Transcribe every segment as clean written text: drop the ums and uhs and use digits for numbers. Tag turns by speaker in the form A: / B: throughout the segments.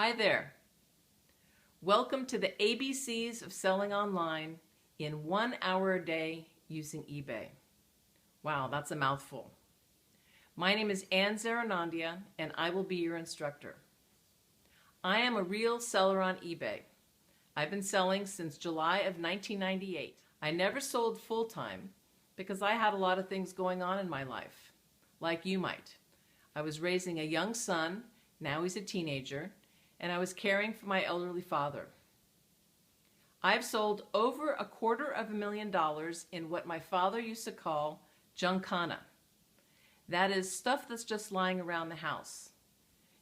A: Hi there. Welcome to the ABCs of selling online in 1 hour a day using eBay. Wow, that's a mouthful. My name is Ann Zaranandia and I will be your instructor. I am a real seller on eBay. I've been selling since July of 1998. I never sold full-time because I had a lot of things going on in my life, like you might. I was raising a young son, now he's a teenager, and I was caring for my elderly father. I've sold over $250,000 in what my father used to call junkana. That is stuff that's just lying around the house.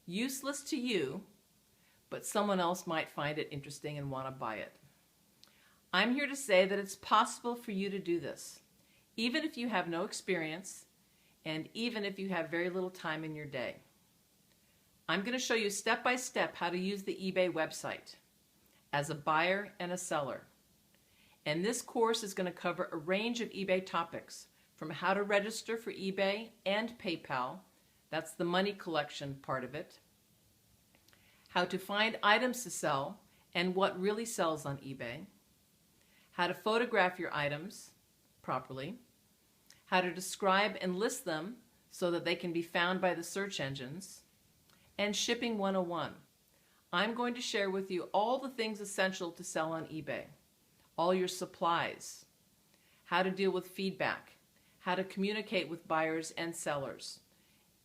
A: Useless to you, but someone else might find it interesting and want to buy it. I'm here to say that it's possible for you to do this, even if you have no experience and even if you have very little time in your day. I'm going to show you step by step how to use the eBay website as a buyer and a seller. And this course is going to cover a range of eBay topics, from how to register for eBay and PayPal, that's the money collection part of it, how to find items to sell and what really sells on eBay, how to photograph your items properly, how to describe and list them so that they can be found by the search engines, and Shipping 101. I'm going to share with you all the things essential to sell on eBay, all your supplies, how to deal with feedback, how to communicate with buyers and sellers,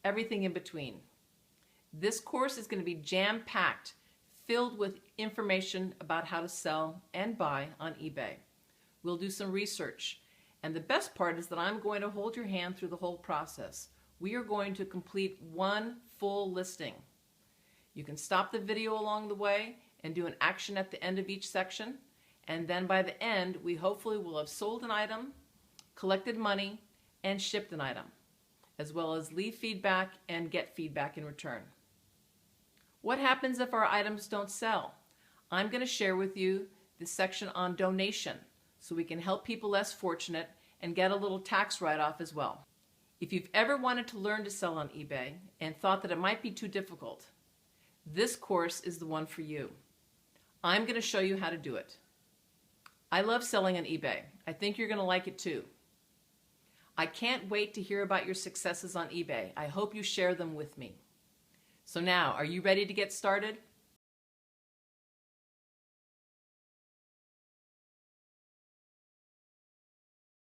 A: everything in between. This course is going to be jam-packed, filled with information about how to sell and buy on eBay. We'll do some research, and the best part is that I'm going to hold your hand through the whole process. We are going to complete one full listing. You can stop the video along the way and do an action at the end of each section, and then by the end we hopefully will have sold an item, collected money, and shipped an item, as well as leave feedback and get feedback in return. What happens if our items don't sell? I'm going to share with you this section on donation so we can help people less fortunate and get a little tax write-off as well. If you've ever wanted to learn to sell on eBay and thought that it might be too difficult, this course is the one for you. I'm going to show you how to do it. I love selling on eBay. I think you're going to like it too. I can't wait to hear about your successes on eBay. I hope you share them with me. So now, are you ready to get started?